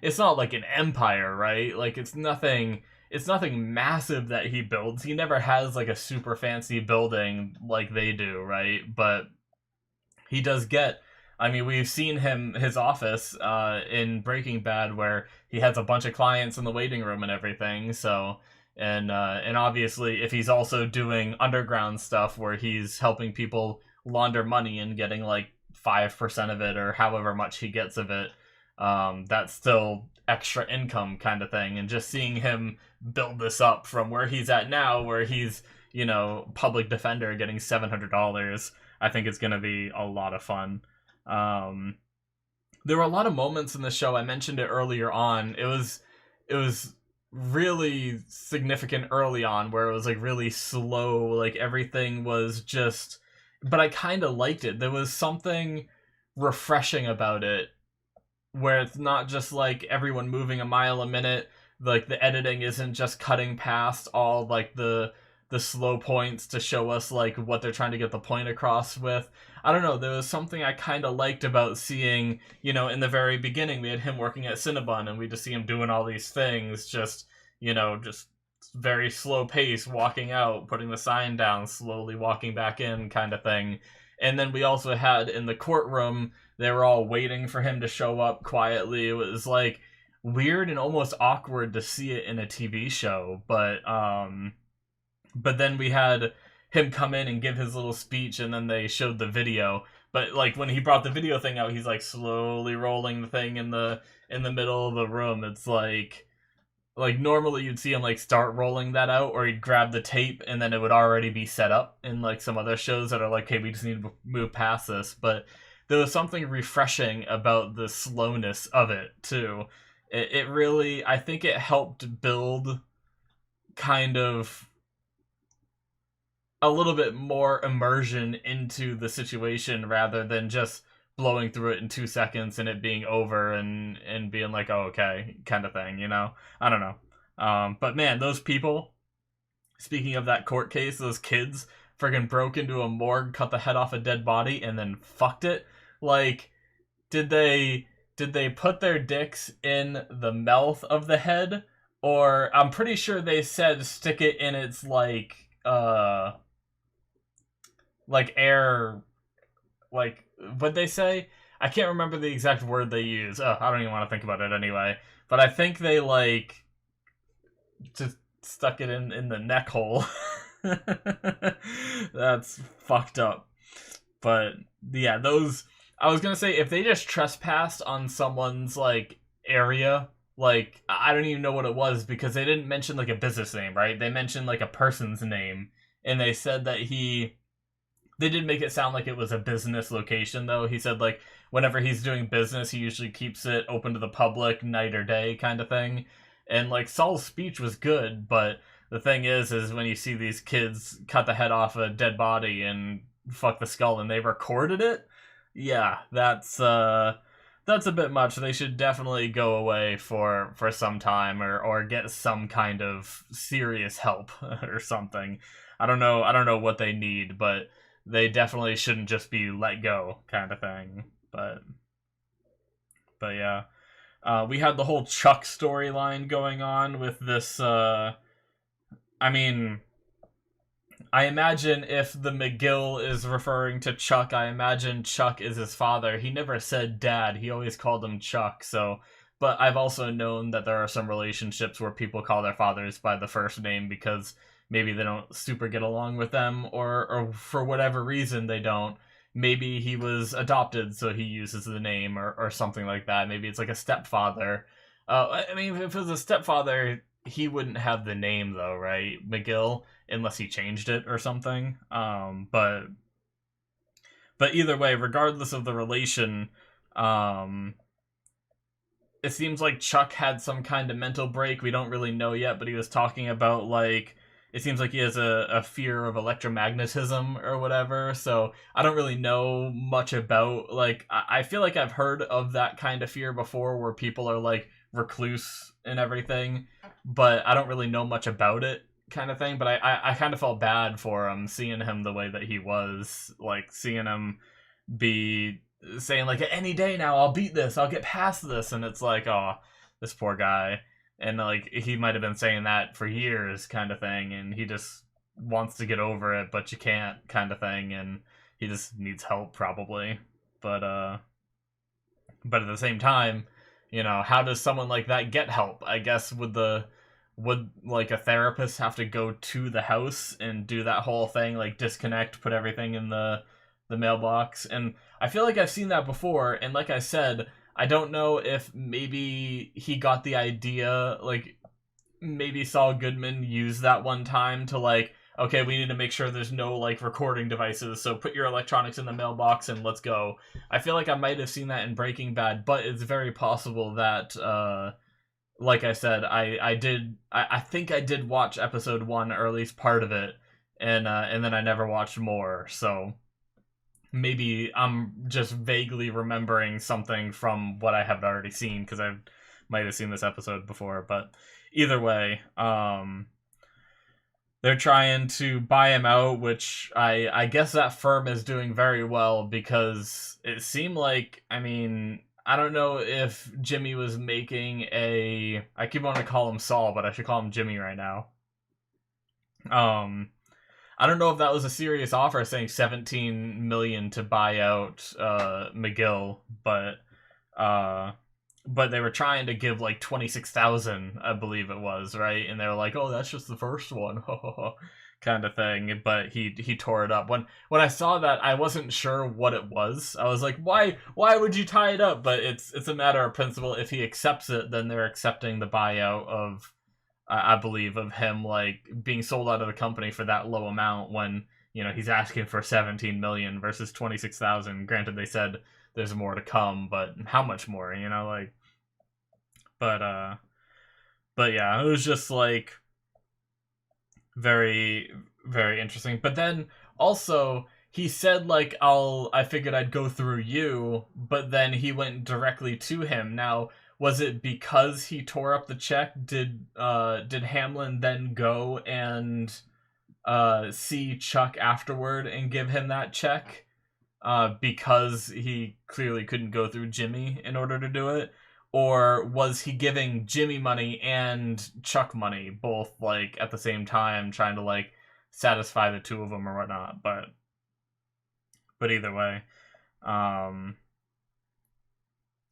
A: It's not like an empire, right? Like it's nothing massive that he builds. He never has like a super fancy building like they do, right? But he does get, I mean, we've seen his office in Breaking Bad where he has a bunch of clients in the waiting room and everything. So and obviously if he's also doing underground stuff where he's helping people launder money and getting like 5% of it or however much he gets of it, that's still extra income kind of thing. And just seeing him build this up from where he's at now, where he's public defender getting $700, I think it's going to be a lot of fun. There were a lot of moments in the show. I mentioned it earlier on. It was really significant early on where it was like really slow, like everything was just, but I kind of liked it. There was something refreshing about it where it's not just like everyone moving a mile a minute. Like the editing isn't just cutting past all like the slow points to show us like what they're trying to get the point across with. I don't know, there was something I kind of liked about seeing, in the very beginning we had him working at Cinnabon and we just see him doing all these things, just very slow pace, walking out, putting the sign down, slowly walking back in kind of thing. And then we also had in the courtroom, they were all waiting for him to show up quietly. It was like weird and almost awkward to see it in a TV show, but then we had him come in and give his little speech, and then they showed the video. But like when he brought the video thing out, he's like slowly rolling the thing in the middle of the room. It's like normally you'd see him like start rolling that out, or he'd grab the tape and then it would already be set up in like some other shows that are like, hey, we just need to move past this. But there was something refreshing about the slowness of it too. It really, I think it helped build kind of a little bit more immersion into the situation rather than just blowing through it in 2 seconds and it being over and being like, oh, okay, kind of thing, I don't know. But man, those people, speaking of that court case, those kids friggin' broke into a morgue, cut the head off a dead body, and then fucked it. Like, did they put their dicks in the mouth of the head? Or I'm pretty sure they said stick it in its like air, like what they say. I can't remember the exact word they use. I don't even want to think about it anyway. But I think they like just stuck it in the neck hole. That's fucked up. But yeah, those, I was gonna say if they just trespassed on someone's like area, like I don't even know what it was because they didn't mention like a business name, right? They mentioned like a person's name, and they said that they did make it sound like it was a business location, though. He said, like, whenever he's doing business, he usually keeps it open to the public, night or day, kind of thing. And, like, Saul's speech was good, but the thing is when you see these kids cut the head off a dead body and fuck the skull and they recorded it, yeah, that's a bit much. They should definitely go away for some time or get some kind of serious help or something. I don't know what they need, but they definitely shouldn't just be let go kind of thing. But yeah. We had the whole Chuck storyline going on with this, I mean, I imagine if the McGill is referring to Chuck, I imagine Chuck is his father. He never said dad. He always called him Chuck. So, but I've also known that there are some relationships where people call their fathers by the first name because maybe they don't super get along with them, or for whatever reason they don't. Maybe he was adopted, so he uses the name, or something like that. Maybe it's like a stepfather. I mean, if it was a stepfather, he wouldn't have the name though, right? McGill, unless he changed it or something. But either way, regardless of the relation, it seems like Chuck had some kind of mental break. We don't really know yet, but he was talking about, like, it seems like he has a fear of electromagnetism or whatever. So I don't really know much about, like, I feel like I've heard of that kind of fear before where people are like recluse and everything, but I don't really know much about it, kind of thing. But I kind of felt bad for him, seeing him the way that he was, like seeing him be saying like, any day now I'll beat this, I'll get past this, and it's like, oh, this poor guy. And like, he might have been saying that for years, kind of thing, and he just wants to get over it, but you can't, kind of thing, and he just needs help probably. But at the same time, you know, how does someone like that get help? I guess would like a therapist have to go to the house and do that whole thing, like disconnect, put everything in the mailbox? And I feel like I've seen that before, and like I said, I don't know if maybe he got the idea, like, maybe Saul Goodman used that one time to, like, okay, we need to make sure there's no, like, recording devices, so put your electronics in the mailbox and let's go. I feel like I might have seen that in Breaking Bad, but it's very possible that, like I said, I think I did watch episode 1, or at least part of it, and then I never watched more, so maybe I'm just vaguely remembering something from what I have already seen, because I might have seen this episode before. But either way, they're trying to buy him out, which I guess that firm is doing very well, because it seemed like, I mean, I don't know if Jimmy was making I keep wanting to call him Saul, but I should call him Jimmy right now. I don't know if that was a serious offer, saying 17 million to buy out McGill, but they were trying to give like 26,000, I believe it was, right? And they were like, "Oh, that's just the first one," kind of thing. But he tore it up. When I saw that, I wasn't sure what it was. I was like, "Why would you tie it up?" But it's a matter of principle. If he accepts it, then they're accepting the buyout of, I believe, of him, like, being sold out of the company for that low amount, when, you know, he's asking for 17 million versus 26,000. Granted, they said there's more to come, but how much more, you know, like, but yeah, it was just like very, very interesting. But then also he said, like, I figured I'd go through you, but then he went directly to him. Now, was it because he tore up the check? Did Hamlin then go and see Chuck afterward and give him that check? Because he clearly couldn't go through Jimmy in order to do it? Or was he giving Jimmy money and Chuck money, both, like, at the same time, trying to, like, satisfy the two of them or whatnot? But either way,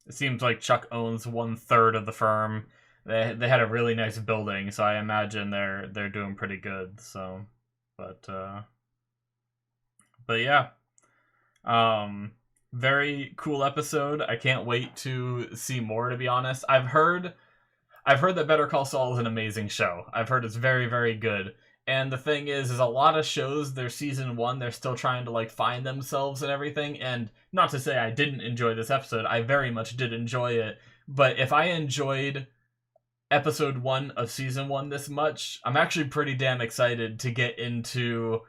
A: it seems like Chuck owns 1/3 of the firm. They had a really nice building, so I imagine they're doing pretty good. So, but yeah, very cool episode. I can't wait to see more, to be honest. I've heard that Better Call Saul is an amazing show. I've heard it's very, very good. And the thing is a lot of shows, their season 1, they're still trying to, like, find themselves and everything. And not to say I didn't enjoy this episode, I very much did enjoy it. But if I enjoyed episode 1 of season 1 this much, I'm actually pretty damn excited to get into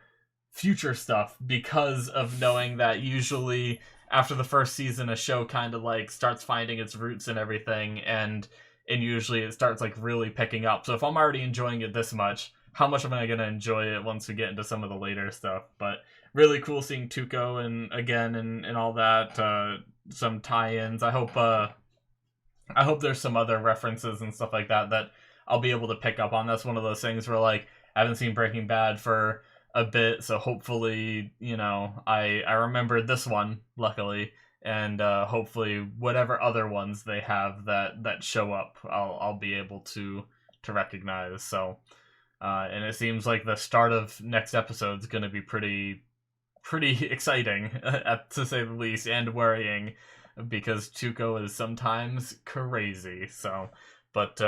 A: future stuff, because of knowing that usually after the first season, a show kind of, like, starts finding its roots and everything, and usually it starts, like, really picking up. So if I'm already enjoying it this much, how much am I going to enjoy it once we get into some of the later stuff? But really cool seeing Tuco and all that, some tie-ins. I hope there's some other references and stuff like that I'll be able to pick up on. That's one of those things where, like, I haven't seen Breaking Bad for a bit, so hopefully, I remembered this one, luckily, and hopefully whatever other ones they have that show up, I'll be able to recognize. So, and it seems like the start of next episode is going to be pretty exciting, to say the least, and worrying, because Tuco is sometimes crazy. So, but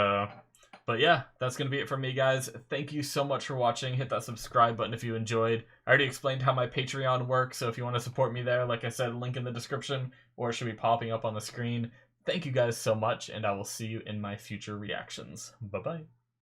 A: but yeah, that's going to be it for me, guys. Thank you so much for watching. Hit that subscribe button if you enjoyed. I already explained how my Patreon works, so if you want to support me there, like I said, link in the description, or it should be popping up on the screen. Thank you guys so much, and I will see you in my future reactions. Bye-bye.